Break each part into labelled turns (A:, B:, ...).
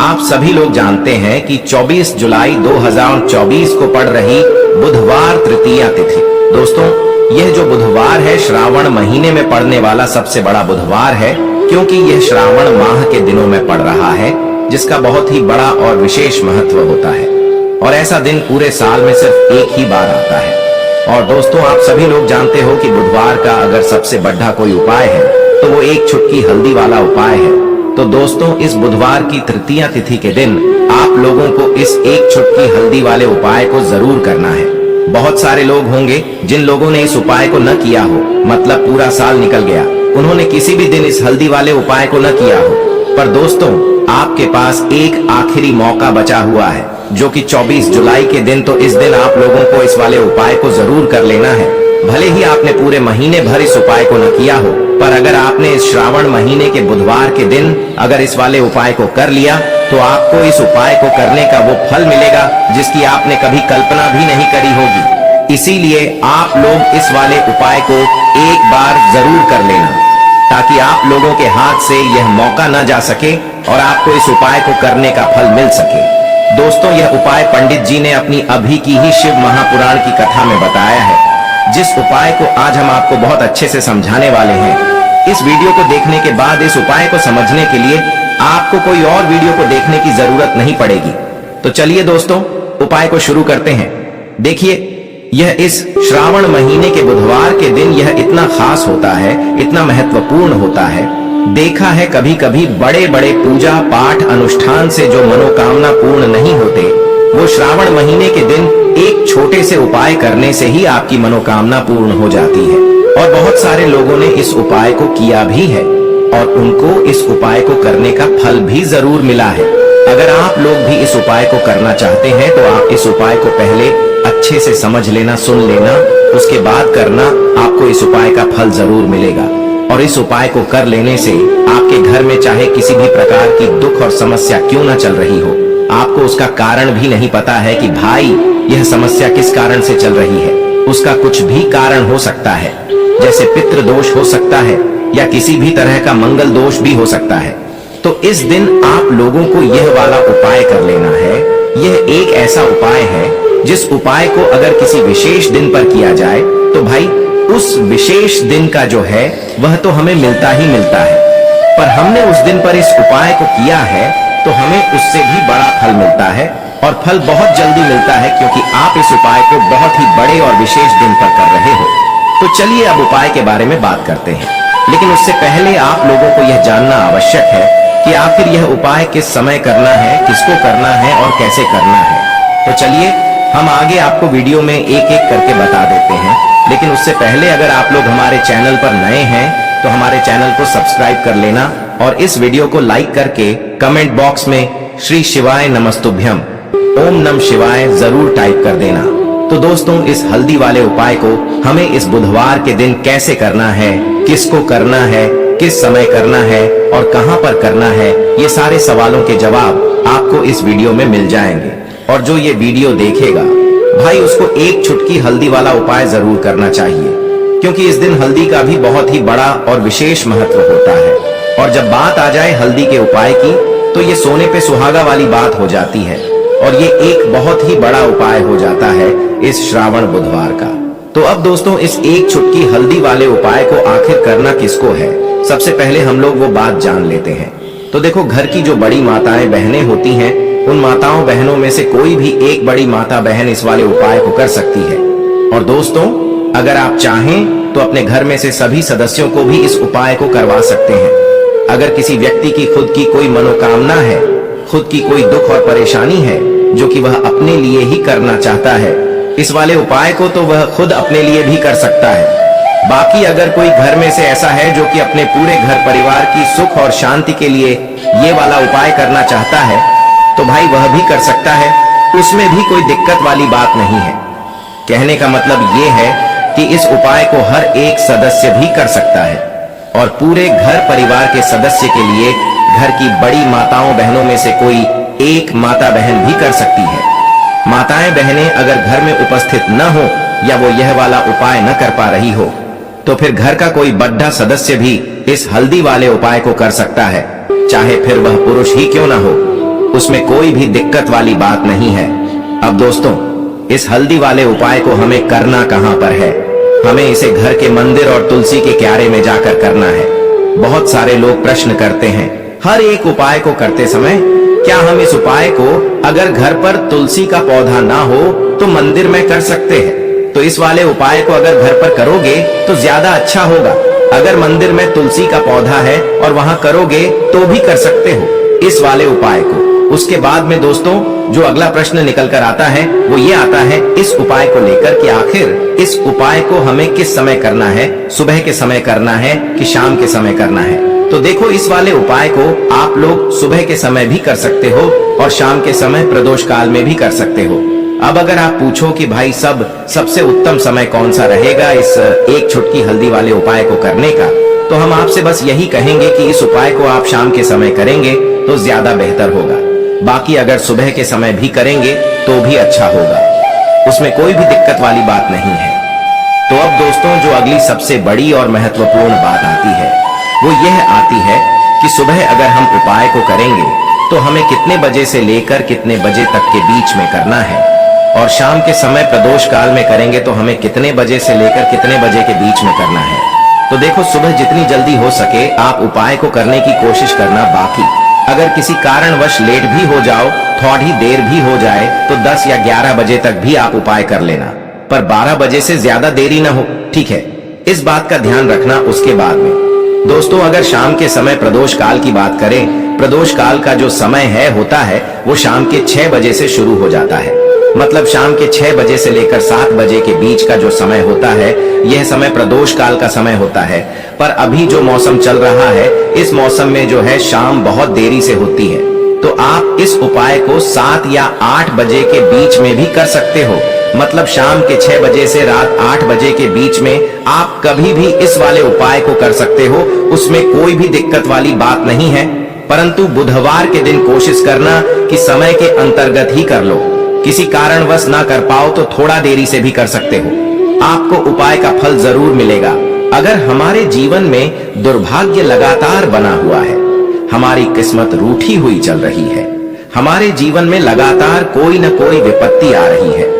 A: आप सभी लोग जानते हैं कि 24 जुलाई 2024 को पड़ रही बुधवार तृतीया तिथि। दोस्तों, यह जो बुधवार है श्रावण महीने में पड़ने वाला सबसे बड़ा बुधवार है, क्योंकि यह श्रावण माह के दिनों में पड़ रहा है, जिसका बहुत ही बड़ा और विशेष महत्व होता है। और ऐसा दिन पूरे साल में सिर्फ एक ही बार आता है। और दोस्तों, आप सभी लोग जानते हो कि बुधवार का अगर सबसे बड़ा कोई उपाय है तो वो एक चुटकी हल्दी वाला उपाय है। तो दोस्तों, इस बुधवार की तृतीया तिथि के दिन आप लोगों को इस एक चुटकी हल्दी वाले उपाय को जरूर करना है। बहुत सारे लोग होंगे जिन लोगों ने इस उपाय को न किया हो, मतलब पूरा साल निकल गया, उन्होंने किसी भी दिन इस हल्दी वाले उपाय को न किया हो। पर दोस्तों, आपके पास एक आखिरी मौका बचा हुआ है, जो कि 24 जुलाई के दिन। तो इस दिन आप लोगों को इस वाले उपाय को जरूर कर लेना है। भले ही आपने पूरे महीने भर इस उपाय को न किया हो, पर अगर आपने इस श्रावण महीने के बुधवार के दिन अगर इस वाले उपाय को कर लिया तो आपको इस उपाय को करने का वो फल मिलेगा जिसकी आपने कभी कल्पना भी नहीं करी होगी। इसीलिए आप लोग इस वाले उपाय को एक बार जरूर कर लेना, ताकि आप लोगों के हाथ से यह मौका न जा सके और आपको इस उपाय को करने का फल मिल सके। दोस्तों, यह उपाय पंडित जी ने अपनी अभी की ही शिव महापुराण की कथा में बताया है, जिस उपाय को आज हम आपको बहुत अच्छे से समझाने वाले हैं। इस वीडियो को देखने के बाद इस उपाय को समझने के लिए आपको कोई और वीडियो को देखने की जरूरत नहीं पड़ेगी। तो चलिए दोस्तों, उपाय को शुरू करते हैं। देखिए, यह इस श्रावण महीने के बुधवार के दिन यह इतना खास होता है, इतना महत्वपूर्ण होता है। देखा है कभी कभी बड़े बड़े पूजा पाठ अनुष्ठान से जो मनोकामना पूर्ण नहीं होते, वो श्रावण महीने के दिन एक छोटे से उपाय करने से ही आपकी मनोकामना पूर्ण हो जाती है। और बहुत सारे लोगों ने इस उपाय को किया भी है और उनको इस उपाय को करने का फल भी जरूर मिला है। अगर आप लोग भी इस उपाय को करना चाहते हैं तो आप इस उपाय को पहले अच्छे से समझ लेना, सुन लेना, उसके बाद करना। आपको इस उपाय का फल जरूर मिलेगा। और इस उपाय को कर लेने से आपके घर में चाहे किसी भी प्रकार की दुख और समस्या क्यों ना चल रही हो, आपको उसका कारण भी नहीं पता है कि भाई यह समस्या किस कारण से चल रही है, उसका कुछ भी कारण हो सकता है। जैसे पितृ दोष हो सकता है या किसी भी तरह का मंगल दोष भी हो सकता है। तो इस दिन आप लोगों को यह वाला उपाय कर लेना है। यह एक ऐसा उपाय है जिस उपाय को अगर किसी विशेष दिन पर किया जाए तो भाई उस विशेष दिन का जो है वह तो हमें मिलता ही मिलता है। पर हमने उस दिन पर इस उपाय को किया है तो हमें उससे भी बड़ा फल मिलता है, और फल बहुत जल्दी मिलता है, क्योंकि आप इस उपाय को बहुत ही बड़े और विशेष दिन पर कर रहे हो। तो चलिए अब उपाय के बारे में बात करते हैं। लेकिन उससे पहले आप लोगों को यह जानना आवश्यक है कि आखिर यह उपाय किस समय करना है, किसको करना है और कैसे करना है। तो चलिए हम आगे आपको वीडियो में एक एक करके बता देते हैं। लेकिन उससे पहले अगर आप लोग हमारे चैनल पर नए हैं तो हमारे चैनल को सब्सक्राइब कर लेना और इस वीडियो को लाइक करके कमेंट बॉक्स में श्री शिवाय नमस्तुभ्यम, ओम नमः शिवाय जरूर टाइप कर देना। तो दोस्तों, इस हल्दी वाले उपाय को हमें इस बुधवार के दिन कैसे करना है, किसको करना है, किस समय करना है और कहां पर करना है, ये सारे सवालों के जवाब आपको इस वीडियो में मिल जाएंगे। और जो ये वीडियो देखेगा भाई, उसको एक चुटकी हल्दी वाला उपाय जरूर करना चाहिए, क्योंकि इस दिन हल्दी का भी बहुत ही बड़ा और विशेष महत्व होता है। और जब बात आ जाए हल्दी के उपाय की तो ये सोने पे सुहागा वाली बात हो जाती है, और ये एक बहुत ही बड़ा उपाय हो जाता है इस श्रावण बुधवार का। तो अब दोस्तों, इस एक चुटकी हल्दी वाले उपाय को आखिर करना किसको है, सबसे पहले हम लोग वो बात जान लेते हैं। तो देखो, घर की जो बड़ी माताएं बहनें होती हैं, उन माताओं बहनों में से कोई भी एक बड़ी माता बहन इस वाले उपाय को कर सकती है। और दोस्तों, अगर आप चाहें तो अपने घर में से सभी सदस्यों को भी इस उपाय को करवा सकते हैं। अगर किसी व्यक्ति की खुद की कोई मनोकामना है, खुद की कोई दुख और परेशानी है जो कि वह अपने लिए ही करना चाहता है, इस वाले उपाय को तो वह खुद अपने लिए भी कर सकता है। बाकी अगर कोई घर में से ऐसा है जो कि अपने पूरे घर परिवार की सुख और शांति के लिए ये वाला उपाय करना चाहता है, तो भाई वह भी कर सकता है, उसमें भी कोई दिक्कत वाली बात नहीं है। कहने का मतलब ये है कि इस उपाय को हर एक सदस्य भी कर सकता है, और पूरे घर परिवार के सदस्य के लिए घर की बड़ी माताओं बहनों में से कोई एक माता बहन भी कर सकती है। माताएं बहनें अगर घर में उपस्थित न हो या वो यह वाला उपाय न कर पा रही हो, तो फिर घर का कोई बड़ा सदस्य भी इस हल्दी वाले उपाय को कर सकता है, चाहे फिर वह पुरुष ही क्यों ना हो। उसमें कोई भी दिक्कत वाली बात नहीं है। अब दोस्तों, इस हल्दी वाले उपाय को हमें करना कहां पर है? हमें इसे घर के मंदिर और तुलसी के क्यारे में जाकर करना है। बहुत सारे लोग प्रश्न करते हैं हर एक उपाय को करते समय, क्या हम इस उपाय को अगर घर पर तुलसी का पौधा ना हो तो मंदिर में कर सकते हैं? तो इस वाले उपाय को अगर घर पर करोगे तो ज्यादा अच्छा होगा। अगर मंदिर में तुलसी का पौधा है और वहां करोगे तो भी कर सकते हो इस वाले उपाय को। उसके बाद में दोस्तों, जो अगला प्रश्न निकल कर आता है वो ये आता है इस उपाय को लेकर कि आखिर इस उपाय को हमें किस समय करना है? सुबह के समय करना है कि शाम के समय करना है? तो देखो, इस वाले उपाय को आप लोग सुबह के समय भी कर सकते हो और शाम के समय प्रदोष काल में भी कर सकते हो। अब अगर आप पूछो कि भाई सबसे उत्तम समय कौन सा रहेगा इस एक चुटकी हल्दी वाले उपाय को करने का, तो हम आपसे बस यही कहेंगे कि इस उपाय को आप शाम के समय करेंगे तो ज्यादा बेहतर होगा। बाकी अगर सुबह के समय भी करेंगे तो भी अच्छा होगा, उसमें कोई भी दिक्कत वाली बात नहीं है। तो अब दोस्तों, जो अगली सबसे बड़ी और महत्वपूर्ण बात आती है वो यह आती है कि सुबह अगर हम उपाय को करेंगे तो हमें कितने बजे से लेकर कितने बजे तक के बीच में करना है, और शाम के समय प्रदोष काल में करेंगे तो हमें कितने बजे से लेकर कितने बजे के बीच में करना है। तो देखो, सुबह जितनी जल्दी हो सके आप उपाय को करने की कोशिश करना। बाकी अगर किसी कारणवश लेट भी हो जाओ, थोड़ी देर भी हो जाए, तो 10 या 11 बजे तक भी आप उपाय कर लेना, पर 12 बजे से ज्यादा देरी ना हो, ठीक है? इस बात का ध्यान रखना। उसके बाद में दोस्तों, अगर शाम के समय प्रदोष काल की बात करें, प्रदोष काल का जो समय होता है वो शाम के 6 बजे से शुरू हो जाता है। मतलब शाम के 6 बजे से लेकर 7 बजे के बीच का जो समय होता है यह समय प्रदोष काल का समय होता है। पर अभी जो मौसम चल रहा है, इस मौसम में जो है शाम बहुत देरी से होती है, तो आप इस उपाय को 7 या 8 बजे के बीच में भी कर सकते हो। मतलब शाम के 6 बजे से रात 8 बजे के बीच में आप कभी भी इस वाले उपाय को कर सकते हो, उसमें कोई भी दिक्कत वाली बात नहीं है। परंतु बुधवार के दिन कोशिश करना कि समय के अंतर्गत ही कर लो। किसी कारणवश ना कर पाओ तो थोड़ा देरी से भी कर सकते हो, आपको उपाय का फल जरूर मिलेगा। अगर हमारे जीवन में दुर्भाग्य लगातार बना हुआ है, हमारी किस्मत रूठी हुई चल रही है, हमारे जीवन में लगातार कोई न कोई विपत्ति आ रही है,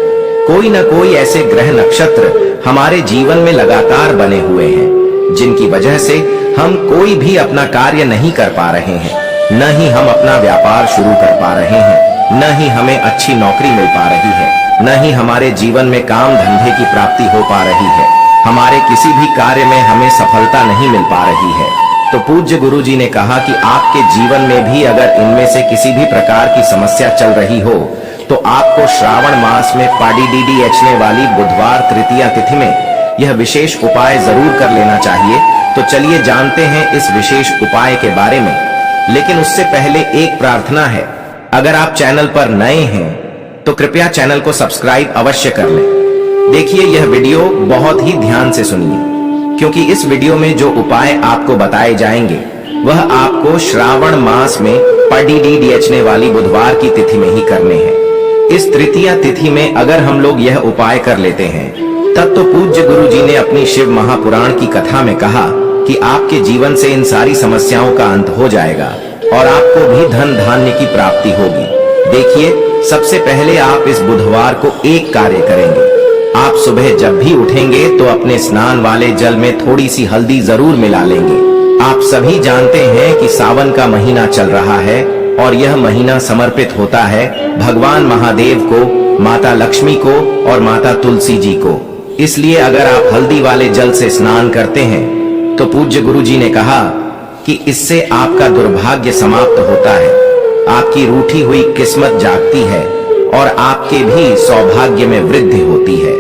A: कोई न कोई ऐसे ग्रह नक्षत्र हमारे जीवन में लगातार बने हुए हैं जिनकी वजह से हम कोई भी अपना कार्य नहीं कर पा रहे हैं, न ही हम अपना व्यापार शुरू कर पा रहे हैं, न ही हमें अच्छी नौकरी मिल पा रही है, न ही हमारे जीवन में काम धंधे की प्राप्ति हो पा रही है, हमारे किसी भी कार्य में हमें सफलता नहीं मिल पा रही है। तो पूज्य गुरु जी ने कहा कि आपके जीवन में भी अगर इनमें से किसी भी प्रकार की समस्या चल रही हो तो आपको श्रावण मास में पाडी एचने वाली बुधवार तृतीया तिथि में यह विशेष उपाय जरूर कर लेना चाहिए। तो चलिए जानते हैं इस विशेष उपाय के बारे में, लेकिन उससे पहले एक प्रार्थना है। अगर आप चैनल पर नए हैं तो कृपया चैनल को सब्सक्राइब अवश्य कर लें। देखिए, यह वीडियो बहुत ही ध्यान से सुनिए, क्योंकि इस वीडियो में जो उपाय आपको बताए जाएंगे वह आपको श्रावण मास में पडीडीएचने वाली बुधवार की तिथि में ही करने हैं। इस तृतीया तिथि में अगर हम लोग यह उपाय कर लेते हैं तब तो पूज्य गुरु जी ने अपनी शिव महापुराण की कथा में कहा कि आपके जीवन से इन सारी समस्याओं का अंत हो जाएगा और आपको भी धन धान्य की प्राप्ति होगी। देखिए, सबसे पहले आप इस बुधवार को एक कार्य करेंगे। आप सुबह जब भी उठेंगे तो अपने स्नान वाले जल में थोड़ी सी हल्दी जरूर मिला लेंगे। आप सभी जानते हैं कि सावन का महीना चल रहा है और यह महीना समर्पित होता है भगवान महादेव को, माता लक्ष्मी को और माता तुलसी जी को। इसलिए अगर आप हल्दी वाले जल से स्नान करते हैं तो पूज्य गुरु जी ने कहा कि इससे आपका दुर्भाग्य समाप्त होता है, आपकी रूठी हुई किस्मत जागती है और आपके भी सौभाग्य में वृद्धि होती है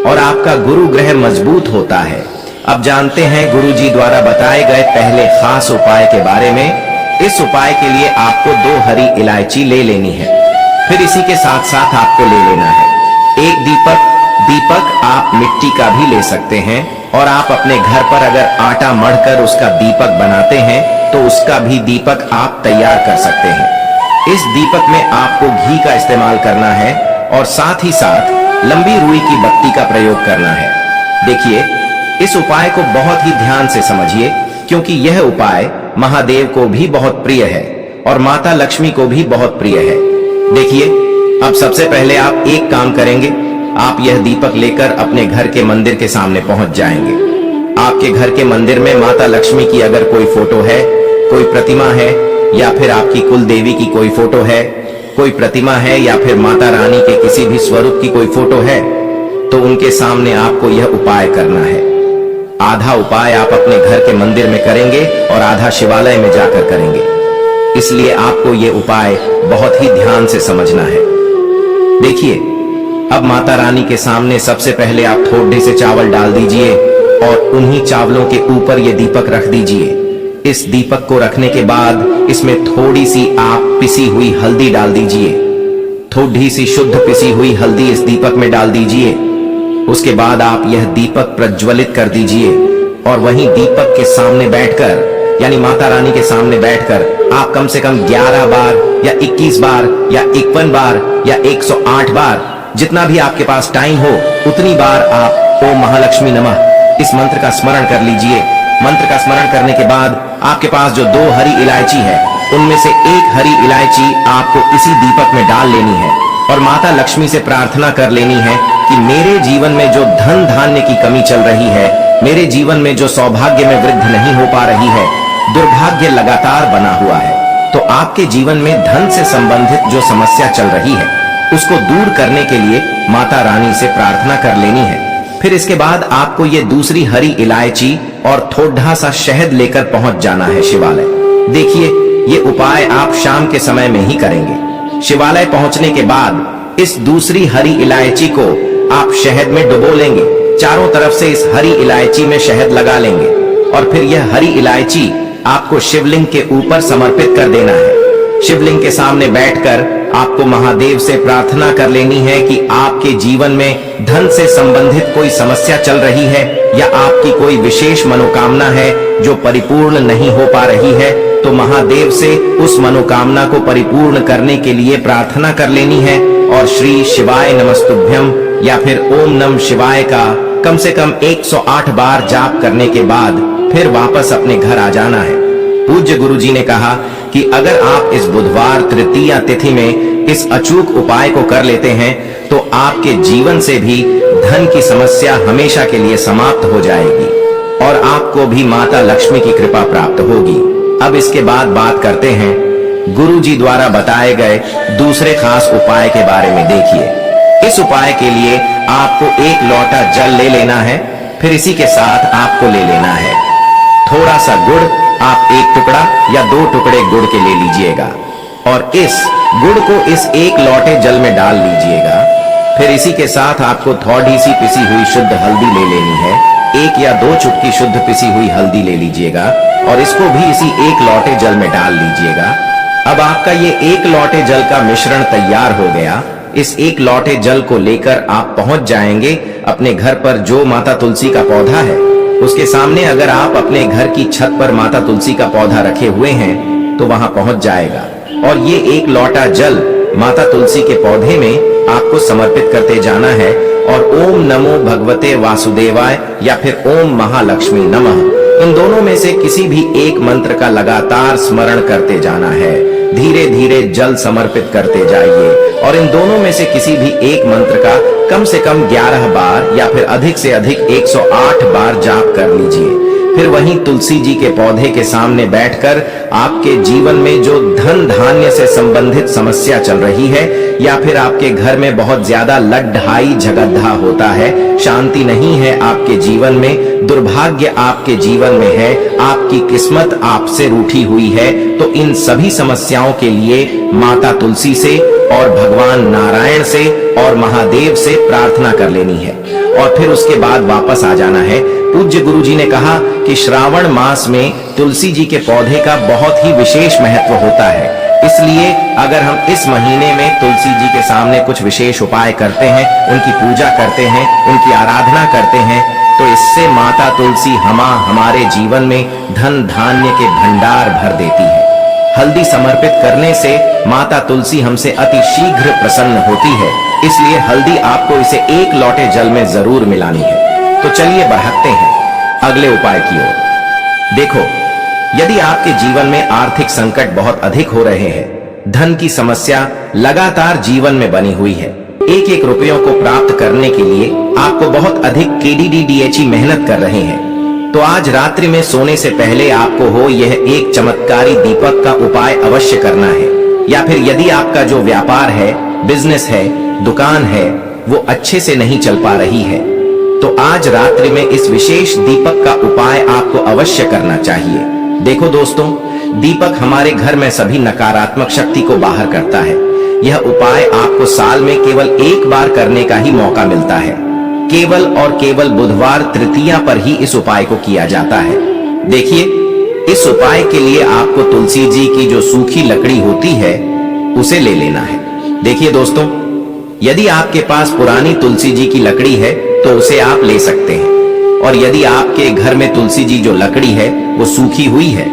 A: और आपका गुरु ग्रह मजबूत होता है। अब जानते हैं गुरु जी द्वारा बताए गए पहले खास उपाय के बारे में। इस उपाय के लिए आपको 2 हरी इलायची ले लेनी है, फिर इसी के साथ साथ आपको ले लेना है एक दीपक आप मिट्टी का भी ले सकते हैं, और आप अपने घर पर अगर आटा मढ़कर उसका दीपक बनाते हैं तो उसका भी दीपक आप तैयार कर सकते हैं। इस दीपक में आपको घी का इस्तेमाल करना है और साथ ही साथ लंबी रुई की बत्ती का प्रयोग करना है। देखिए, इस उपाय को बहुत ही ध्यान से समझिए, क्योंकि यह उपाय महादेव को भी बहुत प्रिय है और माता लक्ष्मी को भी बहुत प्रिय है। देखिए, अब सबसे पहले आप एक काम करेंगे। आप यह दीपक लेकर अपने घर के मंदिर के सामने पहुंच जाएंगे। आपके घर के मंदिर में माता लक्ष्मी की अगर कोई फोटो है, कोई प्रतिमा है, या फिर आपकी कुल देवी की कोई फोटो है, कोई प्रतिमा है, या फिर माता रानी के किसी भी स्वरूप की कोई फोटो है, तो उनके सामने आपको यह उपाय करना है। आधा उपाय आप अपने घर के मंदिर में करेंगे और आधा शिवालय में जाकर करेंगे। इसलिए आपको यह उपाय बहुत ही ध्यान से समझना है। देखिए, अब माता रानी के सामने सबसे पहले आप थोड़े से चावल डाल दीजिए और उन्हीं चावलों के ऊपर यह दीपक रख दीजिए। इस दीपक को रखने के बाद इसमें थोड़ी सी आप पिसी हुई हल्दी डाल दीजिए। थोड़ी सी शुद्ध पिसी हुई हल्दी इस दीपक में डाल दीजिए। उसके बाद आप यह दीपक प्रज्वलित कर दीजिए और वहीं दीपक के सामने बैठकर, यानी माता रानी के सामने बैठकर आप कम से कम 11 बार या 21 बार या 51 बार या 108 बार, जितना भी आपके पास टाइम हो उतनी बार आप ओम महालक्ष्मी नमः इस मंत्र का स्मरण कर लीजिए। मंत्र का स्मरण करने के बाद आपके पास जो 2 हरी इलायची है, उनमें से एक हरी इलायची आपको इसी दीपक में डाल लेनी है और माता लक्ष्मी से प्रार्थना कर लेनी है कि मेरे जीवन में जो धन धान्य की कमी चल रही है, मेरे जीवन में जो सौभाग्य में वृद्धि नहीं हो पा रही है, दुर्भाग्य लगातार बना हुआ है, तो आपके जीवन में धन से संबंधित जो समस्या चल रही है उसको दूर करने के लिए माता रानी से प्रार्थना कर लेनी है। फिर इसके बाद आपको ये दूसरी हरी इलायची और थोड़ा सा शहद लेकर पहुंच जाना है शिवालय। देखिए, ये उपाय आप शाम के समय में ही करेंगे। शिवालय पहुंचने के बाद इस दूसरी हरी इलायची को आप शहद में डुबो लेंगे। चारों तरफ से इस हरी इलायची में शहद लगा लेंगे और फिर यह हरी इलायची आपको शिवलिंग के ऊपर समर्पित कर देना है। शिवलिंग के सामने बैठकर आपको महादेव से प्रार्थना कर लेनी है कि आपके जीवन में धन से संबंधित कोई समस्या चल रही है या आपकी कोई विशेष मनोकामना है जो परिपूर्ण नहीं हो पा रही है, तो महादेव से उस मनोकामना को परिपूर्ण करने के लिए प्रार्थना कर लेनी है और श्री शिवाय नमस्तुभ्यम या फिर ओम नमः शिवाय का कम से कम 108 बार जाप करने के बाद फिर वापस अपने घर आ जाना है। पूज्य गुरुजी ने कहा कि अगर आप इस बुधवार तृतीया तिथि में इस अचूक उपाय को कर लेते हैं तो आपके जीवन से भी धन की समस्या हमेशा के लिए समाप्त हो जाएगी और आपको भी माता लक्ष्मी की कृपा प्राप्त होगी। अब इसके बाद बात करते हैं गुरुजी द्वारा बताए गए दूसरे खास उपाय के बारे में। देखिए, इस उपाय के लिए आपको 1 लोटा जल ले लेना है। फिर इसी के साथ आपको ले लेना है थोड़ा सा गुड़। आप 1 टुकड़ा या 2 टुकड़े गुड़ के ले लीजिएगा और इस गुड़ को इस 1 लोटे जल में डाल लीजिएगा। फिर इसी के साथ आपको थोड़ी सी पिसी हुई शुद्ध हल्दी ले लेनी है। 1 या 2 चुटकी शुद्ध पिसी हुई हल्दी ले लीजिएगा और इसको भी इसी 1 लोटे जल में डाल लीजिएगा। अब आपका ये 1 लोटे जल का मिश्रण तैयार हो गया। इस 1 लोटे जल को लेकर आप पहुंच जाएंगे अपने घर पर जो माता तुलसी का पौधा है उसके सामने। अगर आप अपने घर की छत पर माता तुलसी का पौधा रखे हुए हैं तो वहां पहुंच जाएगा और ये 1 लोटा जल माता तुलसी के पौधे में आपको समर्पित करते जाना है और ओम नमो भगवते वासुदेवाय या फिर ओम महालक्ष्मी नमः, इन दोनों में से किसी भी एक मंत्र का लगातार स्मरण करते जाना है। धीरे धीरे जल समर्पित करते जाइए और इन दोनों में से किसी भी एक मंत्र का कम से कम 11 बार या फिर अधिक से अधिक 108 बार जाप कर लीजिए। फिर वहीं तुलसी जी के पौधे के सामने बैठकर आपके जीवन में जो धन धान्य से संबंधित समस्या चल रही है या फिर आपके घर में बहुत ज्यादा लड्ढाई झगड़ा होता है, शांति नहीं है आपके जीवन में, दुर्भाग्य आपके जीवन में है, आपकी किस्मत आपसे रूठी हुई है, तो इन सभी समस्याओं के लिए माता तुलसी से और भगवान नारायण से और महादेव से प्रार्थना कर लेनी है और फिर उसके बाद वापस आ जाना है। पूज्य गुरुजी ने कहा कि श्रावण मास में तुलसी जी के पौधे का बहुत ही विशेष महत्व होता है, इसलिए अगर हम इस महीने में तुलसी जी के सामने कुछ विशेष उपाय करते हैं, उनकी पूजा करते हैं, उनकी आराधना करते हैं, तो इससे माता तुलसी हमारे जीवन में धन धान्य के भंडार भर देती है। हल्दी समर्पित करने से माता तुलसी हमसे अति शीघ्र प्रसन्न होती है, इसलिए हल्दी आपको इसे 1 लोटे जल में जरूर मिलानी है। तो चलिए बढ़ते हैं अगले उपाय की ओर। देखो, यदि आपके जीवन में आर्थिक संकट बहुत अधिक हो रहे हैं, धन की समस्या लगातार जीवन में बनी हुई है, एक एक रुपयों को प्राप्त करने के लिए आपको बहुत अधिक KDDDHE मेहनत कर रहे हैं, तो आज रात्रि में सोने से पहले आपको हो यह एक चमत्कारी दीपक का उपाय अवश्य करना है। या फिर यदि आपका जो व्यापार है, बिजनेस है, दुकान है, वो अच्छे से नहीं चल पा रही है, तो आज रात्रि में इस विशेष दीपक का उपाय आपको अवश्य करना चाहिए। देखो दोस्तों, दीपक हमारे घर में सभी नकारात्मक शक्ति को बाहर करता है। यह उपाय आपको साल में केवल एक बार करने का ही मौका मिलता है। केवल और केवल बुधवार तृतीया पर ही इस उपाय को किया जाता है। देखिए, इस उपाय के लिए आपको तुलसी जी की जो सूखी लकड़ी होती है उसे ले लेना है। देखिए दोस्तों, यदि आपके पास पुरानी तुलसी जी की लकड़ी है तो उसे आप ले सकते हैं, और यदि आपके घर में तुलसी जी जो लकड़ी है वो सूखी हुई है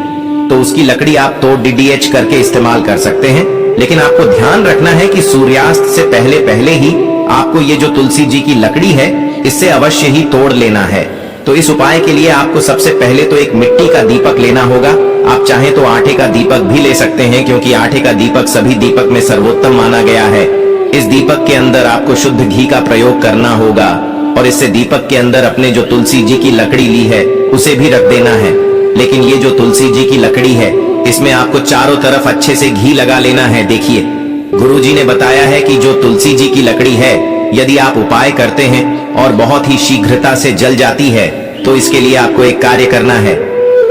A: तो उसकी लकड़ी आप तोड़ DDH करके इस्तेमाल कर सकते हैं। लेकिन आपको ध्यान रखना है कि सूर्यास्त से पहले पहले ही आपको ये जो तुलसी जी की लकड़ी है इससे अवश्य ही तोड़ लेना है। तो इस उपाय के लिए आपको सबसे पहले तो एक मिट्टी का दीपक लेना होगा। आप चाहें तो आटे का दीपक भी ले सकते हैं, क्योंकि आटे का दीपक सभी दीपक में सर्वोत्तम माना गया है। इस दीपक के अंदर आपको शुद्ध घी का प्रयोग करना होगा, और इससे दीपक के अंदर अपने जो तुलसी जी की लकड़ी ली है उसे भी रख देना है। लेकिन ये जो तुलसी जी की लकड़ी है इसमें आपको चारों तरफ अच्छे से घी लगा लेना है। देखिए, गुरुजी ने बताया है कि जो तुलसी जी की लकड़ी है, यदि आप उपाय करते हैं और बहुत ही शीघ्रता से जल जाती है, तो इसके लिए आपको एक कार्य करना है।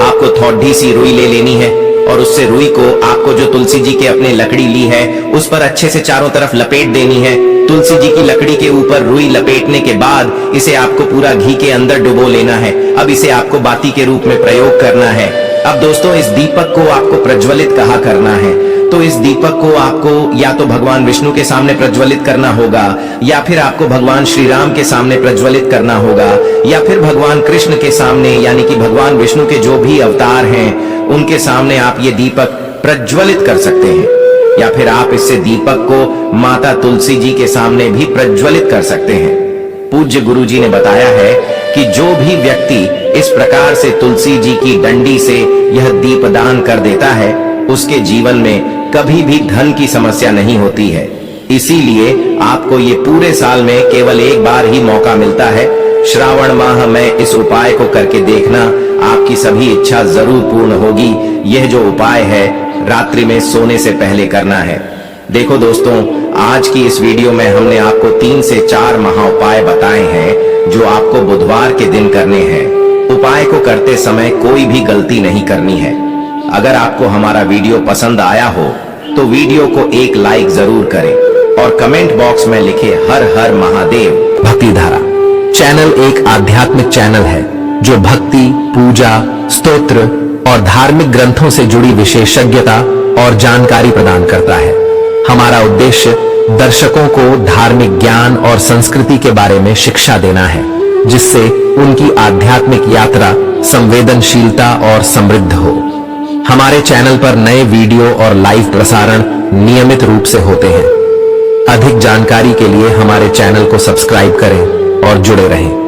A: आपको थोड़ी सी रुई ले लेनी है, और उससे रुई को आपको जो तुलसी जी के अपने लकड़ी ली है उस पर अच्छे से चारों तरफ लपेट देनी है। तुलसी जी की लकड़ी के ऊपर रुई लपेटने के बाद इसे आपको पूरा घी के अंदर डुबो लेना है। अब इसे आपको बाती के रूप में प्रयोग करना है। अब दोस्तों, इस दीपक को आपको प्रज्वलित कहाँ करना है, तो इस दीपक को आपको या तो भगवान विष्णु के सामने प्रज्वलित करना होगा, या फिर आपको भगवान श्री राम के सामने प्रज्वलित करना होगा, या फिर भगवान कृष्ण के सामने, यानी कि भगवान विष्णु के जो भी अवतार हैं उनके सामने आप ये दीपक प्रज्वलित कर सकते हैं। या फिर आप इससे दीपक को माता तुलसी जी के सामने भी प्रज्वलित कर सकते हैं। पूज्य गुरु जी ने बताया है कि जो भी व्यक्ति इस प्रकार से तुलसी जी की डंडी से यह दीपदान कर देता है, उसके जीवन में कभी भी धन की समस्या नहीं होती है। इसीलिए आपको ये पूरे साल में केवल एक बार ही मौका मिलता है। श्रावण माह में इस उपाय को करके देखना, आपकी सभी इच्छा जरूर पूर्ण होगी। यह जो उपाय है रात्रि में सोने से पहले करना है। देखो दोस्तों, आज की इस वीडियो में हमने आपको 3 से 4 महा उपाय बताए हैं जो आपको बुधवार के दिन करने हैं। उपाय को करते समय कोई भी गलती नहीं करनी है। अगर आपको हमारा वीडियो पसंद आया हो तो वीडियो को एक लाइक जरूर करें, और कमेंट बॉक्स में लिखे हर हर महादेव। भक्ति धारा चैनल एक आध्यात्मिक चैनल है जो भक्ति, पूजा, स्तोत्र और धार्मिक ग्रंथों से जुड़ी विशेषज्ञता और जानकारी प्रदान करता है। हमारा उद्देश्य दर्शकों को धार्मिक ज्ञान और संस्कृति के बारे में शिक्षा देना है, जिससे उनकी आध्यात्मिक यात्रा संवेदनशीलता और समृद्ध हो। हमारे चैनल पर नए वीडियो और लाइव प्रसारण नियमित रूप से होते हैं। अधिक जानकारी के लिए हमारे चैनल को सब्सक्राइब करें और जुड़े रहें।